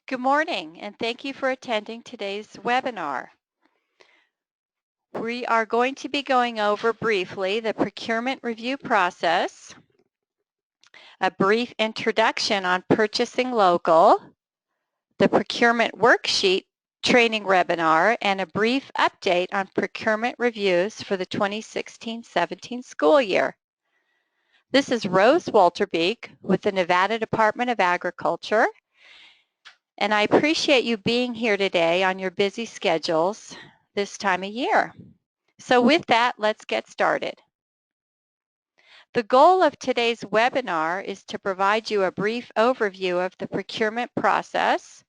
Good morning, and thank you for attending today's webinar. We are going to be going over briefly the procurement review process, a brief introduction on purchasing local, the procurement worksheet training webinar, and a brief update on procurement reviews for the 2016-17 school year. This is Rose Walterbeek with the Nevada Department of Agriculture, and I appreciate you being here today on your busy schedules this time of year. So with that, let's get started. The goal of today's webinar is to provide you a brief overview of the procurement process,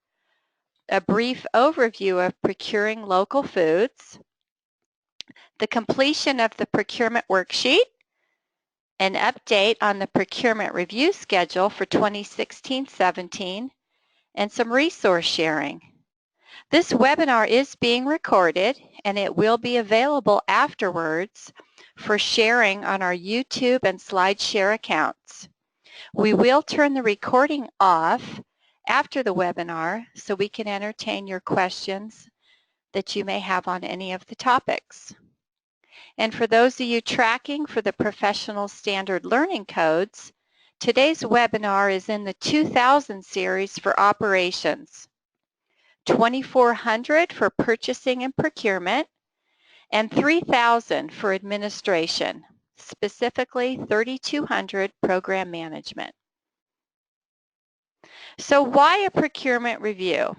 a brief overview of procuring local foods, the completion of the procurement worksheet, an update on the procurement review schedule for 2016-17, and some resource sharing. This webinar is being recorded and it will be available afterwards for sharing on our YouTube and SlideShare accounts. We will turn the recording off after the webinar so we can entertain your questions that you may have on any of the topics. And for those of you tracking for the Professional Standard Learning Codes, today's webinar is in the 2000 series for operations, 2400 for purchasing and procurement, and 3000 for administration, specifically 3200 program management. So why a procurement review?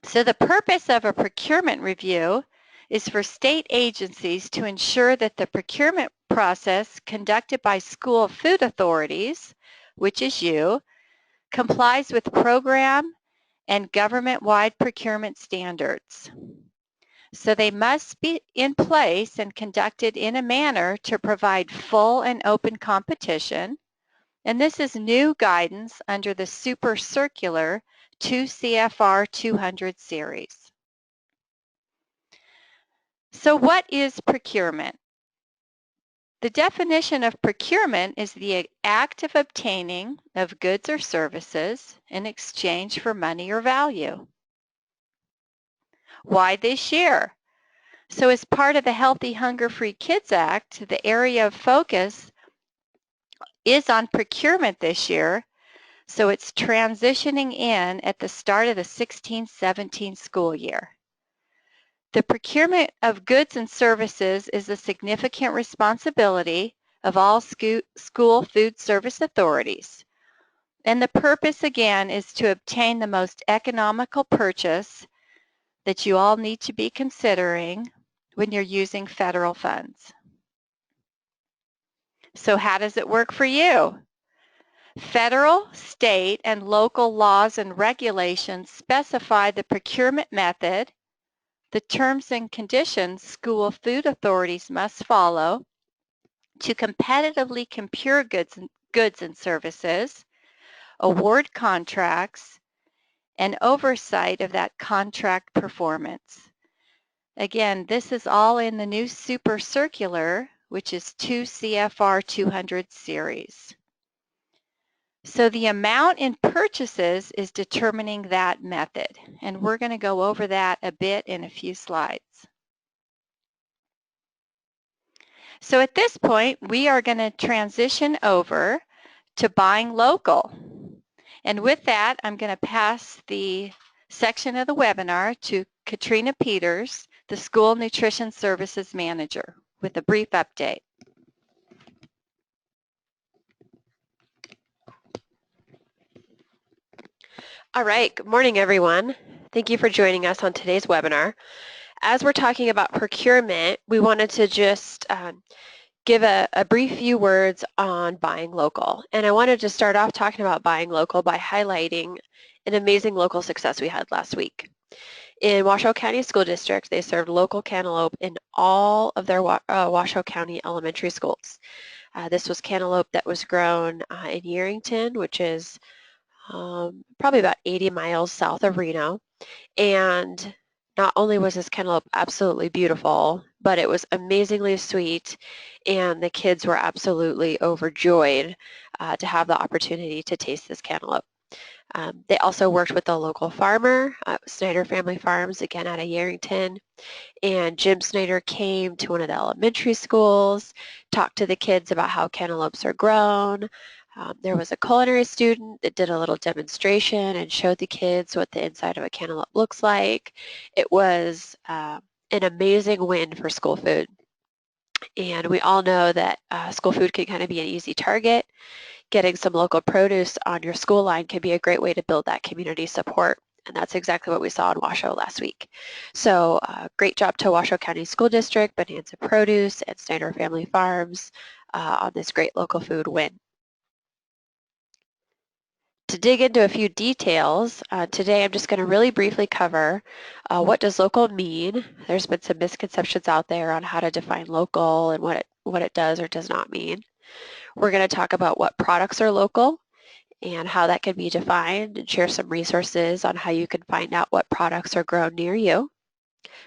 So the purpose of a procurement review is for state agencies to ensure that the procurement process conducted by school food authorities, which is you, complies with program and government-wide procurement standards. So they must be in place and conducted in a manner to provide full and open competition. And this is new guidance under the Super Circular 2 CFR 200 series. So what is procurement? The definition of procurement is the act of obtaining of goods or services in exchange for money or value. Why this year? So as part of the Healthy Hunger-Free Kids Act, the area of focus is on procurement this year, so it's transitioning in at the start of the 16-17 school year. The procurement of goods and services is a significant responsibility of all school food service authorities. And the purpose, again, is to obtain the most economical purchase that you all need to be considering when you're using federal funds. So how does it work for you? Federal, state, and local laws and regulations specify the procurement method, the terms and conditions school food authorities must follow to competitively procure goods and services, award contracts, and oversight of that contract performance. Again, this is all in the new Super Circular, which is 2 CFR 200 series. So the amount in purchases is determining that method, and we're going to go over that a bit in a few slides. So at this point, we are going to transition over to buying local. And with that, I'm going to pass the section of the webinar to Katrina Peters, the School Nutrition Services Manager, with a brief update. All right, good morning everyone. Thank you for joining us on today's webinar. As we're talking about procurement, we wanted to just give a brief few words on buying local. And I wanted to start off talking about buying local by highlighting an amazing local success we had last week. In Washoe County School District, they served local cantaloupe in all of their Washoe County elementary schools. This was cantaloupe that was grown in Yerington, which is probably about 80 miles south of Reno. And not only was this cantaloupe absolutely beautiful, but it was amazingly sweet, and the kids were absolutely overjoyed to have the opportunity to taste this cantaloupe. They also worked with the local farmer, Snyder Family Farms, again out of Yerington. And Jim Snyder came to one of the elementary schools, talked to the kids about how cantaloupes are grown. There was a culinary student that did a little demonstration and showed the kids what the inside of a cantaloupe looks like. It was an amazing win for school food. And we all know that school food can kind of be an easy target. Getting some local produce on your school line can be a great way to build that community support. And that's exactly what we saw in Washoe last week. So great job to Washoe County School District, Bonanza Produce, and Snyder Family Farms on this great local food win. To dig into a few details, today I'm just going to really briefly cover what does local mean. There's been some misconceptions out there on how to define local and what it does or does not mean. We're going to talk about what products are local and how that can be defined, and share some resources on how you can find out what products are grown near you.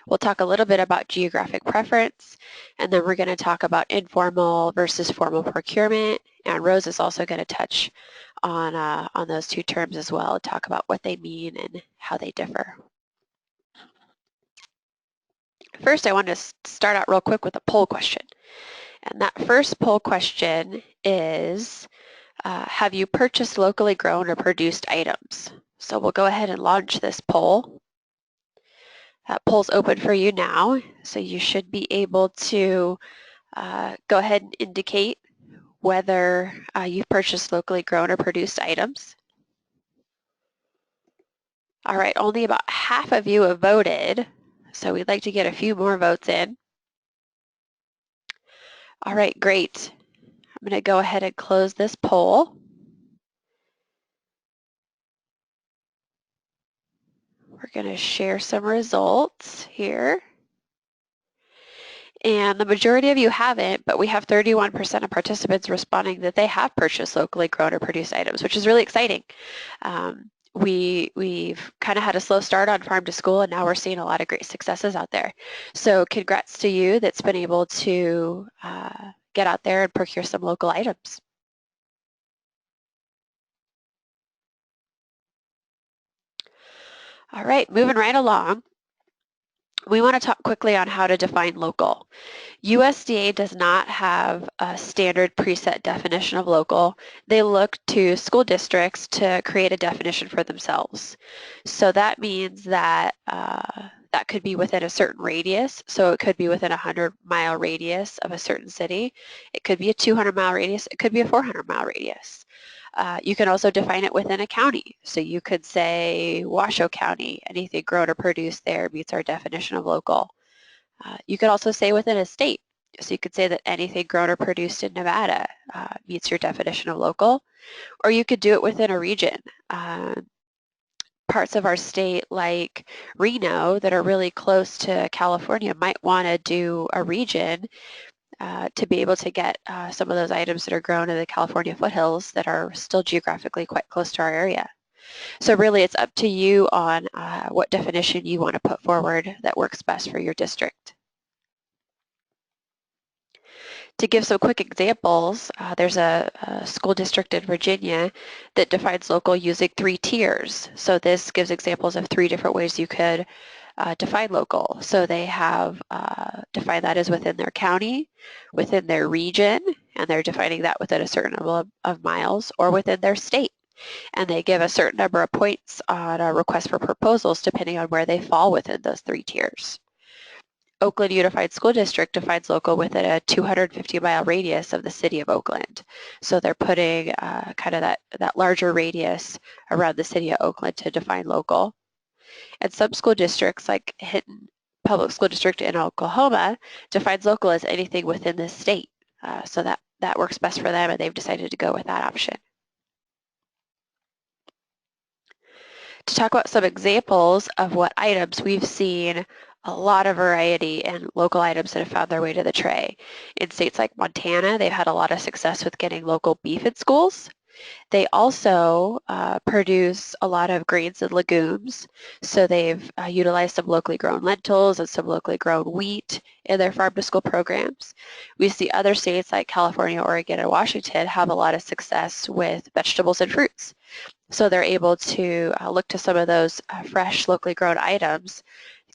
We'll talk a little bit about geographic preference, and then we're going to talk about informal versus formal procurement, and Rose is also going to touch on those two terms as well, talk about what they mean and how they differ. First, I want to start out real quick with a poll question. And that first poll question is, have you purchased locally grown or produced items? So we'll go ahead and launch this poll. That poll's open for you now, so you should be able to go ahead and indicate whether you've purchased locally grown or produced items. All right, only about half of you have voted, so we'd like to get a few more votes in. All right, great. I'm going to go ahead and close this poll. We're going to share some results here. And the majority of you haven't, but we have 31% of participants responding that they have purchased locally grown or produced items, which is really exciting. We've kind of had a slow start on Farm to School, and now we're seeing a lot of great successes out there. So congrats to you that's been able to get out there and procure some local items. All right, moving right along. We want to talk quickly on how to define local. USDA does not have a standard preset definition of local. They look to school districts to create a definition for themselves. So that means that that could be within a certain radius. So it could be within a 100-mile radius of a certain city. It could be a 200-mile radius. It could be a 400-mile radius. You can also define it within a county. So you could say Washoe County, anything grown or produced there meets our definition of local. You could also say within a state. So you could say that anything grown or produced in Nevada meets your definition of local. Or you could do it within a region. Parts of our state like Reno that are really close to California might want to do a region to be able to get some of those items that are grown in the California foothills that are still geographically quite close to our area. So really it's up to you on what definition you want to put forward that works best for your district. To give some quick examples, there's a school district in Virginia that defines local using 3 tiers. So this gives examples of 3 different ways you could define local. So they have defined that as within their county, within their region, and they're defining that within a certain number of miles, or within their state. And they give a certain number of points on a request for proposals depending on where they fall within those 3 tiers. Oakland Unified School District defines local within a 250-mile radius of the city of Oakland. So they're putting kind of that larger radius around the city of Oakland to define local. And some school districts, like Hinton Public School District in Oklahoma, defines local as anything within the state. So that works best for them, and they've decided to go with that option. To talk about some examples of what items we've seen a lot of variety in local items that have found their way to the tray. In states like Montana, they've had a lot of success with getting local beef in schools. They also produce a lot of grains and legumes, so they've utilized some locally grown lentils and some locally grown wheat in their farm-to-school programs. We see other states like California, Oregon, and Washington have a lot of success with vegetables and fruits. So they're able to look to some of those fresh, locally grown items,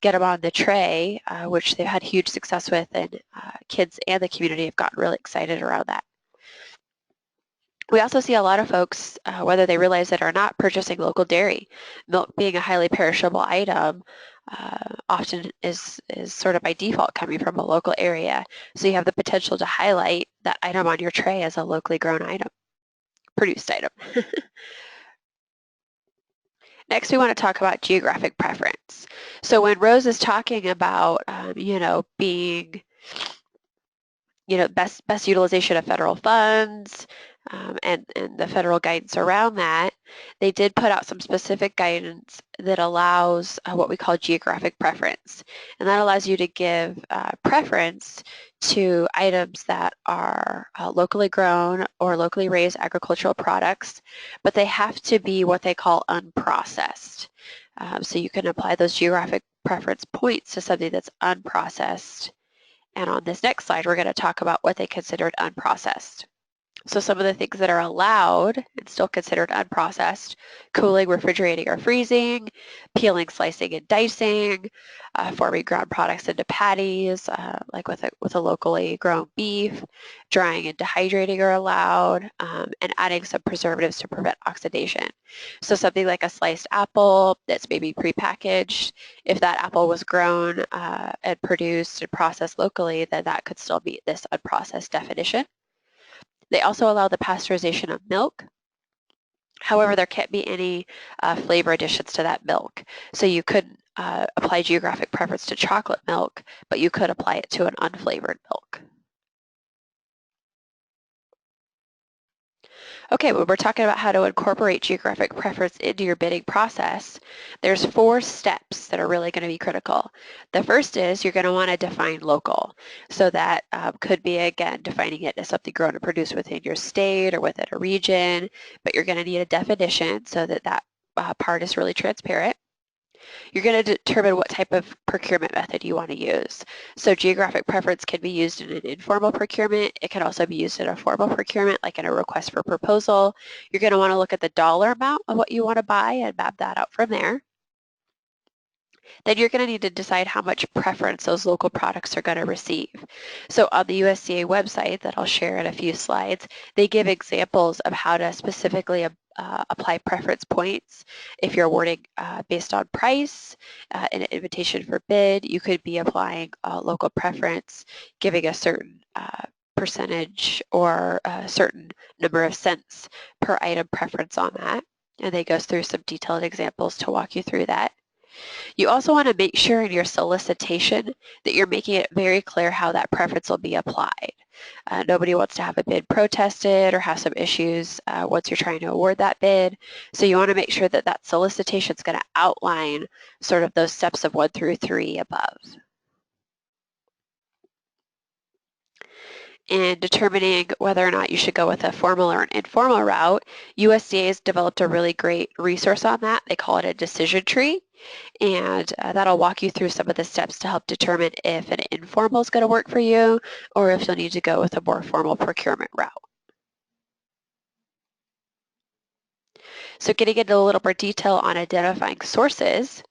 get them on the tray, which they've had huge success with, and kids and the community have gotten really excited around that. We also see a lot of folks, whether they realize it or not, purchasing local dairy. Milk being a highly perishable item often is sort of by default coming from a local area. So you have the potential to highlight that item on your tray as a locally grown item, produced item. Next, we want to talk about geographic preference. So when Rose is talking about, being best utilization of federal funds and the federal guidance around that, they did put out some specific guidance that allows what we call geographic preference. And that allows you to give preference to items that are locally grown or locally raised agricultural products, but they have to be what they call unprocessed. So you can apply those geographic preference points to something that's unprocessed. And on this next slide, we're going to talk about what they considered unprocessed. So some of the things that are allowed and still considered unprocessed: cooling, refrigerating, or freezing, peeling, slicing, and dicing, forming ground products into patties, like with a locally grown beef, drying and dehydrating are allowed, and adding some preservatives to prevent oxidation. So something like a sliced apple that's maybe prepackaged, if that apple was grown and produced and processed locally, then that could still meet this unprocessed definition. They also allow the pasteurization of milk. However, there can't be any flavor additions to that milk. So you could apply geographic preference to chocolate milk, but you could apply it to an unflavored milk. Okay, when we're talking about how to incorporate geographic preference into your bidding process, there's 4 steps that are really going to be critical. The first is you're going to want to define local. So that could be, again, defining it as something grown and produced within your state or within a region, but you're going to need a definition so that that part is really transparent. You're going to determine what type of procurement method you want to use. So geographic preference can be used in an informal procurement. It can also be used in a formal procurement, like in a request for proposal. You're going to want to look at the dollar amount of what you want to buy and map that out from there. Then you're going to need to decide how much preference those local products are going to receive. So on the USDA website that I'll share in a few slides, they give examples of how to specifically apply preference points. If you're awarding based on price, in an invitation for bid, you could be applying local preference, giving a certain percentage or a certain number of cents per item preference on that. And they go through some detailed examples to walk you through that. You also want to make sure in your solicitation that you're making it very clear how that preference will be applied. Nobody wants to have a bid protested or have some issues once you're trying to award that bid. So you want to make sure that that solicitation is going to outline sort of those steps of 1 through 3 above. In determining whether or not you should go with a formal or an informal route, USDA has developed a really great resource on that. They call it a decision tree. And that'll walk you through some of the steps to help determine if an informal is going to work for you or if you'll need to go with a more formal procurement route. So getting into a little more detail on identifying sources,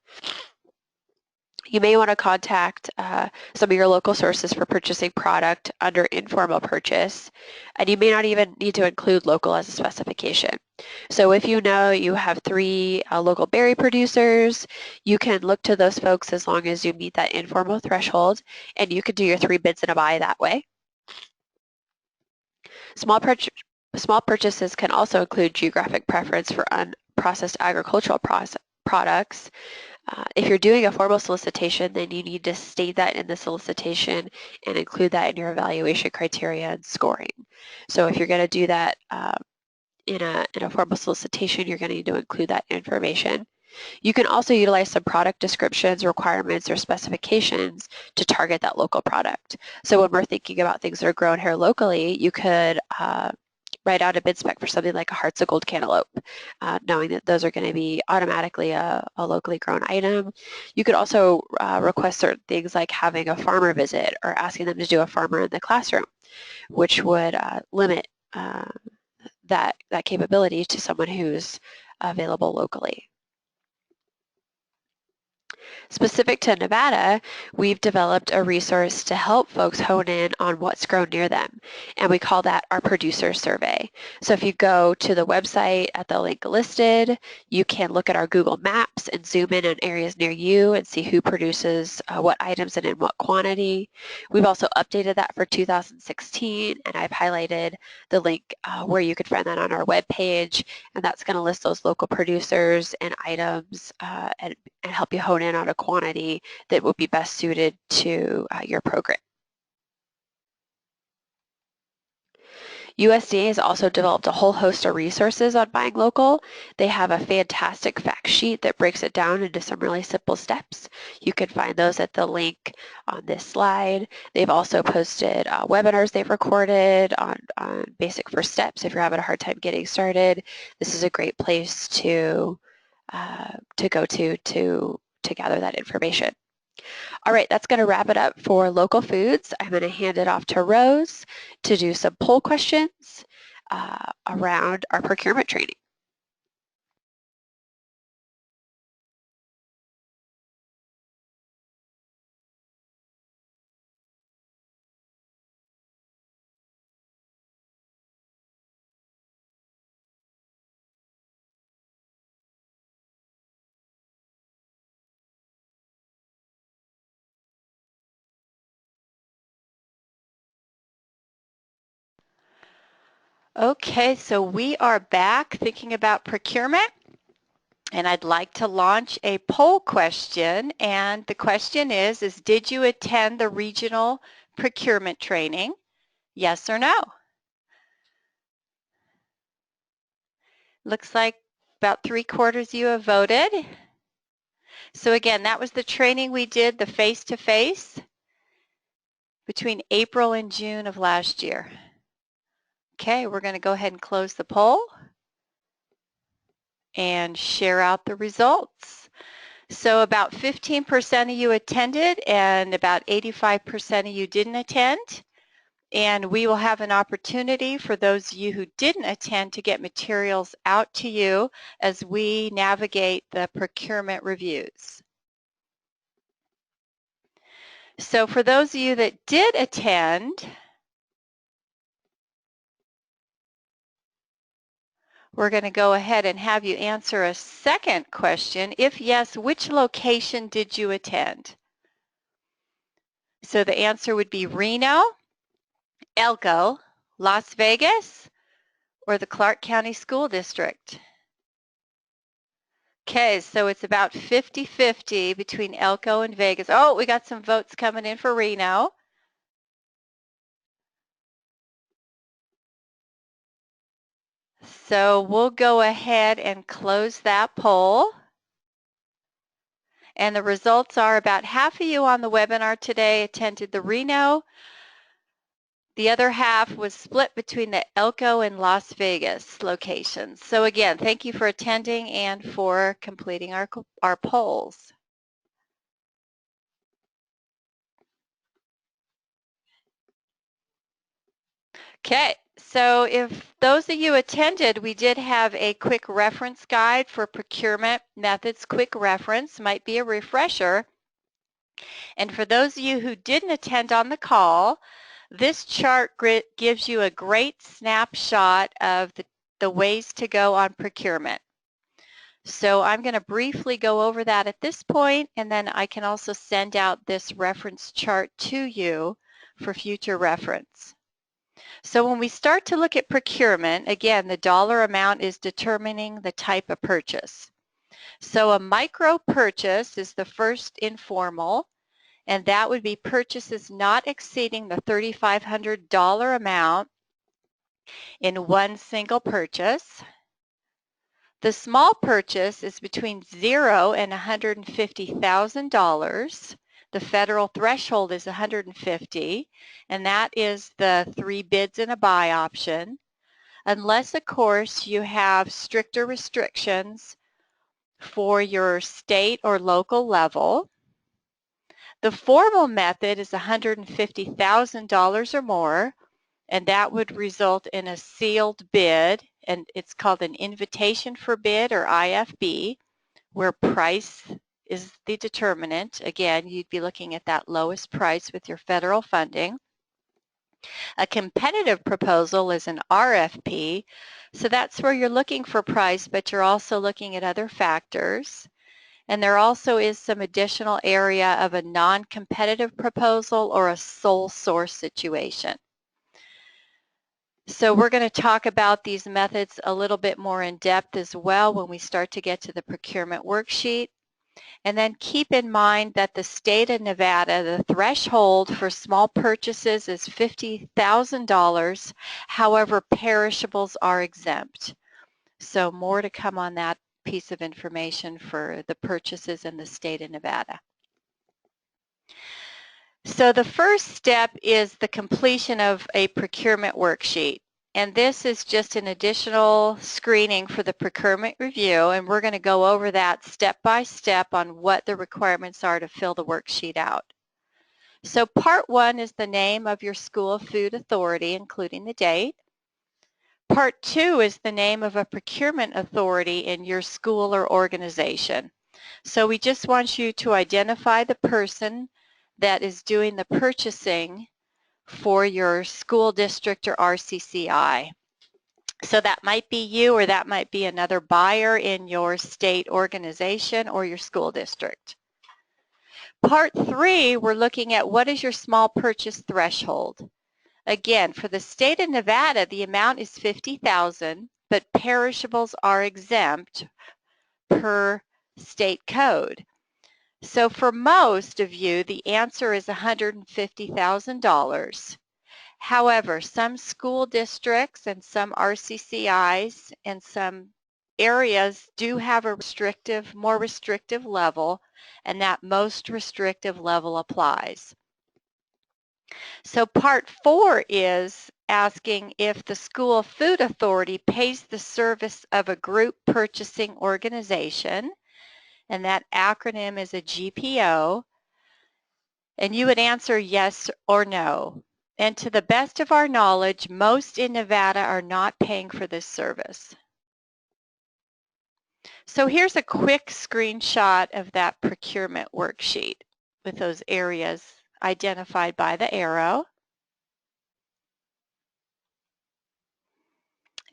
you may want to contact some of your local sources for purchasing product under informal purchase, and you may not even need to include local as a specification. So if you know you have 3 local berry producers, you can look to those folks as long as you meet that informal threshold, and you can do your 3 bids and a buy that way. Small purchases can also include geographic preference for unprocessed agricultural products. If you're doing a formal solicitation, then you need to state that in the solicitation and include that in your evaluation criteria and scoring. So if you're going to do that in a formal solicitation, you're going to need to include that information. You can also utilize some product descriptions, requirements, or specifications to target that local product. So when we're thinking about things that are grown here locally, you could write out a bid spec for something like a hearts of gold cantaloupe, knowing that those are going to be automatically a locally grown item. You could also request certain things like having a farmer visit or asking them to do a farmer in the classroom, which would limit that capability to someone who's available locally. Specific to Nevada, we've developed a resource to help folks hone in on what's grown near them, and we call that our producer survey. So if you go to the website at the link listed, you can look at our Google Maps and zoom in on areas near you and see who produces what items and in what quantity. We've also updated that for 2016, and I've highlighted the link where you could find that on our webpage, and that's going to list those local producers and items and help you hone in on a quantity that would be best suited to your program. USDA has also developed a whole host of resources on buying local. They have a fantastic fact sheet that breaks it down into some really simple steps. You can find those at the link on this slide. They've also posted webinars they've recorded on basic first steps if you're having a hard time getting started. This is a great place to go to gather that information. All right, that's going to wrap it up for local foods. I'm going to hand it off to Rose to do some poll questions around our procurement training. Okay, so we are back thinking about procurement, and I'd like to launch a poll question, and the question is did you attend the regional procurement training? Yes or no? Looks like about 3/4 you have voted. So again, that was the training we did, the face-to-face, between April and June of last year. Okay, we're going to go ahead and close the poll and share out the results. So about 15% of you attended and about 85% of you didn't attend. And we will have an opportunity for those of you who didn't attend to get materials out to you as we navigate the procurement reviews. So for those of you that did attend, we're going to go ahead and have you answer a second question. If yes, which location did you attend? So the answer would be Reno, Elko, Las Vegas, or the Clark County School District. Okay, so it's about 50-50 between Elko and Vegas. Oh, we got some votes coming in for Reno. So we'll go ahead and close that poll. And the results are about half of you on the webinar today attended the Reno. The other half was split between the Elko and Las Vegas locations. So again, thank you for attending and for completing our polls. Okay, so if those of you attended, we did have a quick reference guide for procurement methods. Quick reference might be a refresher. And for those of you who didn't attend on the call, this chart gives you a great snapshot of the ways to go on procurement. So I'm going to briefly go over that at this point, and then I can also send out this reference chart to you for future reference. So when we start to look at procurement, again, the dollar amount is determining the type of purchase. So a micro purchase is the first informal, and that would be purchases not exceeding the $3,500 amount in one single purchase. The small purchase is between $0 and $150,000. The federal threshold is $150,000, and that is the 3 bids and a buy option. unless, of course, you have stricter restrictions for your state or local level. The formal method is $150,000 or more, and that would result in a sealed bid, and it's called an invitation for bid, or IFB, where price is the determinant. Again, you'd be looking at that lowest price with your federal funding. A competitive proposal is an RFP, so that's where you're looking for price, but you're also looking at other factors. And there also is some additional area of a non-competitive proposal or a sole source situation. So we're going to talk about these methods a little bit more in depth as well when we start to get to the procurement worksheet. And then keep in mind that the state of Nevada, the threshold for small purchases is $50,000. However, perishables are exempt. So more to come on that piece of information for the purchases in the state of Nevada. So the first step is the completion of a procurement worksheet. And this is just an additional screening for the procurement review, and we're going to go over that step by step on what the requirements are to fill the worksheet out. So part 1 is the name of your school food authority, including the date. Part 2 is the name of a procurement authority in your school or organization. So we just want you to identify the person that is doing the purchasing for your school district or RCCI. So that might be you, or that might be another buyer in your state organization or your school district. Part 3, we're looking at what is your small purchase threshold. Again, for the state of Nevada, the amount is $50,000, but perishables are exempt per state code. So for most of you, the answer is $150,000. However, some school districts and some RCCIs and some areas do have a more restrictive level, and that most restrictive level applies. So part 4 is asking if the school food authority pays the service of a group purchasing organization, and that acronym is a GPO, and you would answer yes or no. And to the best of our knowledge, most in Nevada are not paying for this service. So here's a quick screenshot of that procurement worksheet with those areas identified by the arrow.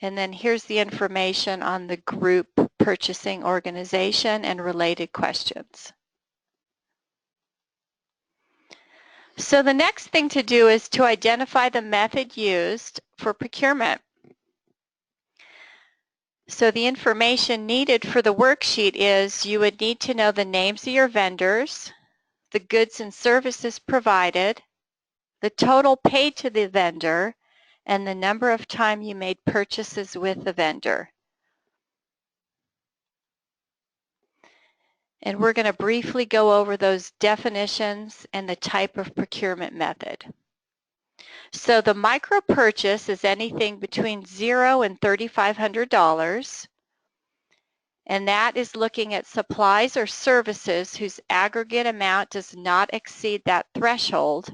And then here's the information on the group purchasing organization and related questions. So the next thing to do is to identify the method used for procurement. So the information needed for the worksheet is you would need to know the names of your vendors, the goods and services provided, the total paid to the vendor, and the number of times you made purchases with the vendor. And we're going to briefly go over those definitions and the type of procurement method. So the micro purchase is anything between $0 and $3,500. And that is looking at supplies or services whose aggregate amount does not exceed that threshold,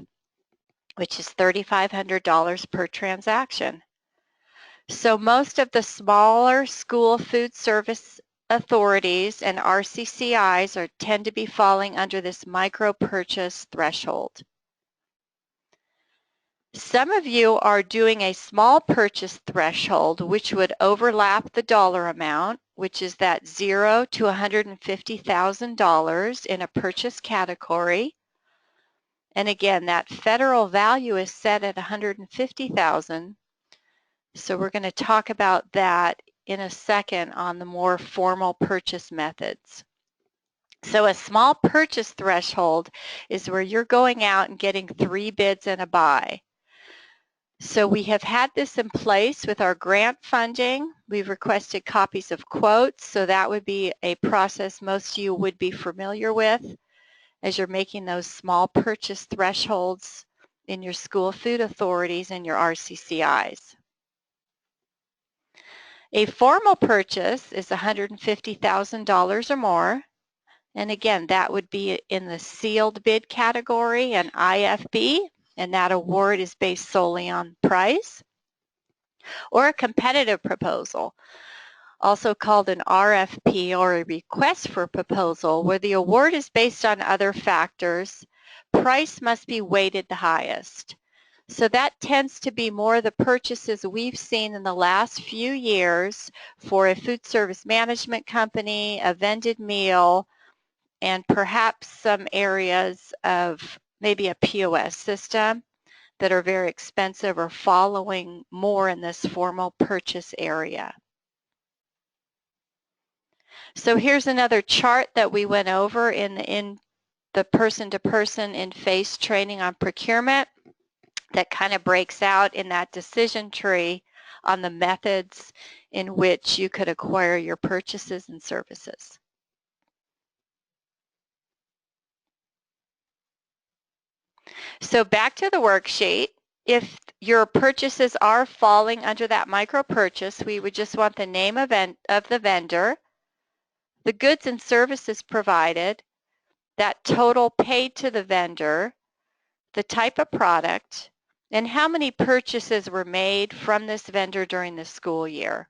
which is $3,500 per transaction. So most of the smaller school food service authorities and RCCIs tend to be falling under this micro purchase threshold. Some of you are doing a small purchase threshold, which would overlap the dollar amount, which is that $0 to $150,000 in a purchase category. And again, that federal value is set at $150,000. So we're going to talk about that in a second on the more formal purchase methods. So a small purchase threshold is where you're going out and getting 3 bids and a buy. So we have had this in place with our grant funding. We've requested copies of quotes, so that would be a process most of you would be familiar with as you're making those small purchase thresholds in your school food authorities and your RCCIs. A formal purchase is $150,000 or more. And again, that would be in the sealed bid category, an IFB, and that award is based solely on price. Or a competitive proposal, also called an RFP or a request for proposal, where the award is based on other factors. Price must be weighted the highest. So that tends to be more the purchases we've seen in the last few years for a food service management company, a vended meal, and perhaps some areas of maybe a POS system that are very expensive or following more in this formal purchase area. So here's another chart that we went over in the person-to-person in-face training on procurement that kind of breaks out in that decision tree on the methods in which you could acquire your purchases and services. So back to the worksheet. If your purchases are falling under that micro purchase, we would just want the name of the vendor, the goods and services provided, that total paid to the vendor, the type of product, and how many purchases were made from this vendor during the school year.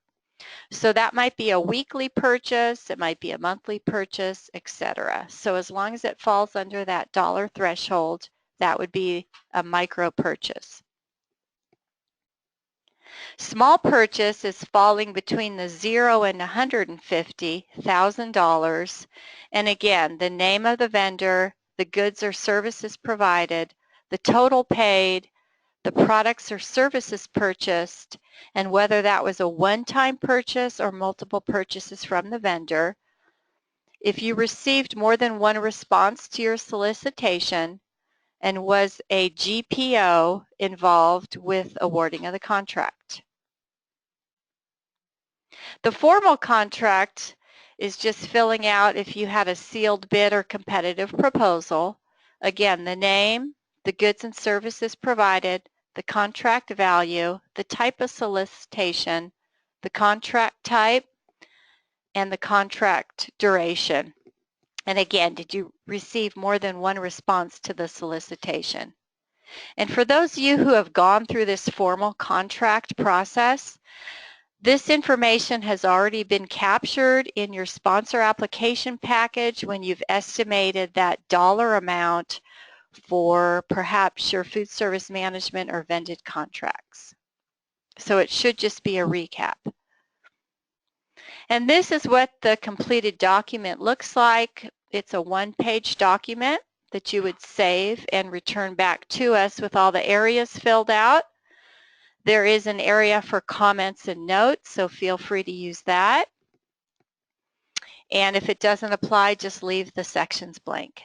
So that might be a weekly purchase, it might be a monthly purchase, etc. So as long as it falls under that dollar threshold, that would be a micro purchase. Small purchase is falling between the $0 and $150,000. And again, the name of the vendor, the goods or services provided, the total paid, the products or services purchased, and whether that was a one-time purchase or multiple purchases from the vendor. If you received more than one response to your solicitation, and was a GPO involved with awarding of the contract. The formal contract is just filling out if you had a sealed bid or competitive proposal. Again, the name, the goods and services provided, the contract value, the type of solicitation, the contract type, and the contract duration. And again, did you receive more than one response to the solicitation? And for those of you who have gone through this formal contract process, this information has already been captured in your sponsor application package when you've estimated that dollar amount for perhaps your food service management or vended contracts. So it should just be a recap. And this is what the completed document looks like. It's a one-page document that you would save and return back to us with all the areas filled out. There is an area for comments and notes, so feel free to use that. And if it doesn't apply, just leave the sections blank.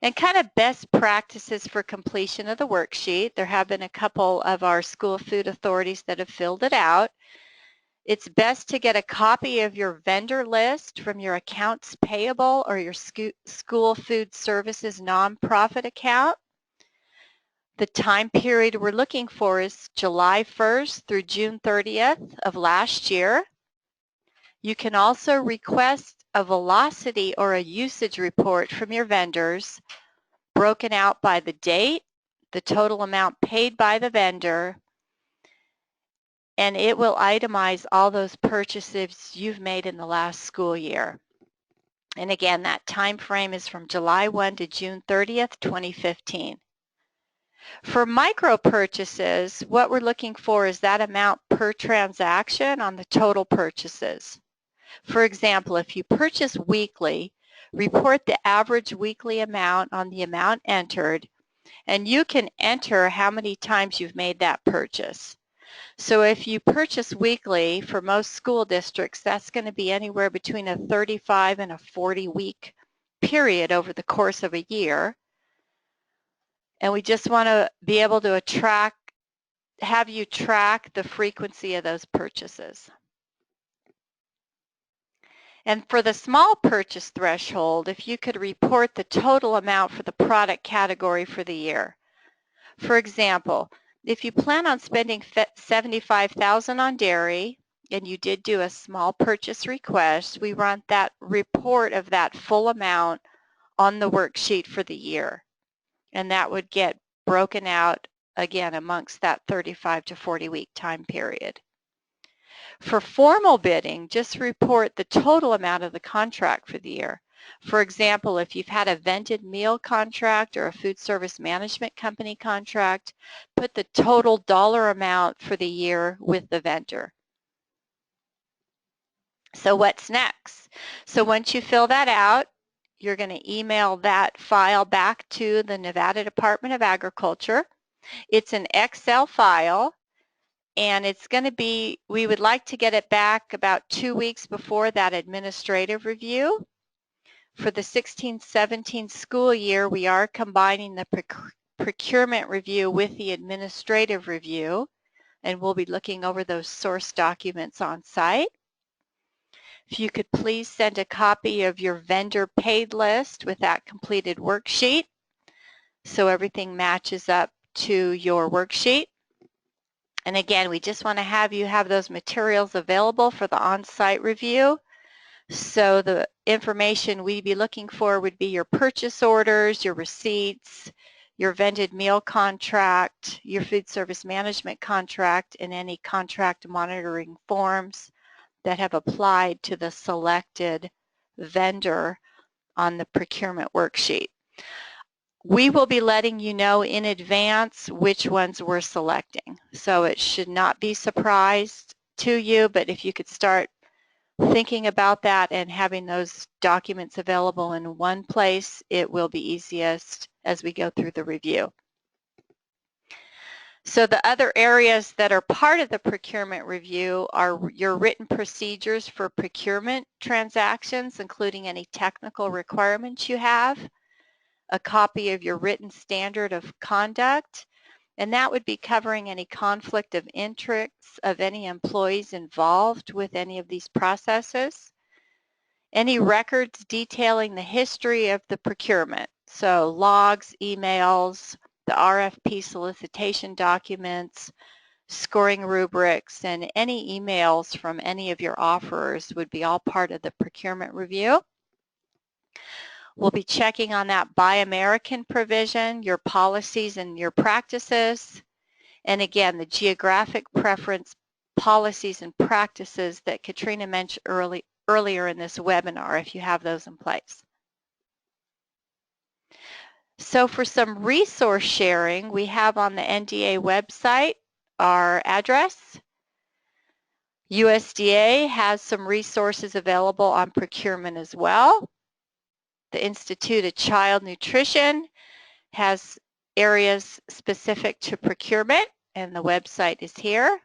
And kind of best practices for completion of the worksheet. There have been a couple of our school food authorities that have filled it out. It's best to get a copy of your vendor list from your accounts payable or your school food services nonprofit account. The time period we're looking for is July 1st through June 30th of last year. You can also request a velocity or a usage report from your vendors broken out by the date, the total amount paid by the vendor, and it will itemize all those purchases you've made in the last school year. And again, that time frame is from July 1 to June 30th, 2015. For micro purchases, what we're looking for is that amount per transaction on the total purchases. For example, if you purchase weekly, report the average weekly amount on the amount entered, and you can enter how many times you've made that purchase. So if you purchase weekly, for most school districts, that's going to be anywhere between a 35 and a 40 week period over the course of a year. And we just want to be able to have you track the frequency of those purchases. And for the small purchase threshold, if you could report the total amount for the product category for the year. For example, if you plan on spending $75,000 on dairy, and you did do a small purchase request, we want that report of that full amount on the worksheet for the year. And that would get broken out again amongst that 35 to 40 week time period. For formal bidding, just report the total amount of the contract for the year. For example, if you've had a vended meal contract or a food service management company contract, put the total dollar amount for the year with the vendor. So what's next? So once you fill that out, you're going to email that file back to the Nevada Department of Agriculture. It's an Excel file, and it's going to be, we would like to get it back about 2 weeks before that administrative review. For the 16-17 school year, we are combining the procurement review with the administrative review, and we'll be looking over those source documents on site. If you could please send a copy of your vendor paid list with that completed worksheet so everything matches up to your worksheet. And again, we just want to have you have those materials available for the on-site review. So the information we'd be looking for would be your purchase orders, your receipts, your vended meal contract, your food service management contract, and any contract monitoring forms that have applied to the selected vendor on the procurement worksheet. We will be letting you know in advance which ones we're selecting. So it should not be surprised to you, but if you could start thinking about that and having those documents available in one place, it will be easiest as we go through the review. So the other areas that are part of the procurement review are your written procedures for procurement transactions, including any technical requirements you have, a copy of your written standard of conduct, and that would be covering any conflict of interest of any employees involved with any of these processes, any records detailing the history of the procurement, so logs, emails, the RFP solicitation documents, scoring rubrics, and any emails from any of your offerers would be all part of the procurement review. We'll be checking on that Buy American provision, your policies and your practices, and again, the geographic preference policies and practices that Katrina mentioned earlier in this webinar, if you have those in place. So for some resource sharing, we have on the NDA website our address. USDA has some resources available on procurement as well. The Institute of Child Nutrition has areas specific to procurement, and the website is here.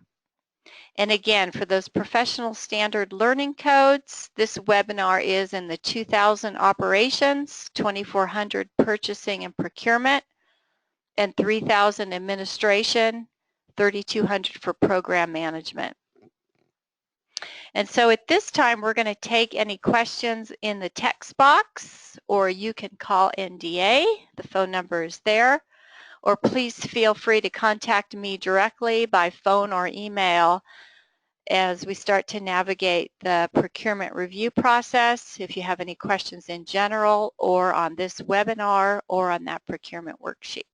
And again, for those professional standard learning codes, this webinar is in the 2000 operations, 2400 purchasing and procurement, and 3000 administration, 3200 for program management. And so at this time, we're going to take any questions in the text box, or you can call NDA. The phone number is there. Or please feel free to contact me directly by phone or email as we start to navigate the procurement review process, if you have any questions in general or on this webinar or on that procurement worksheet.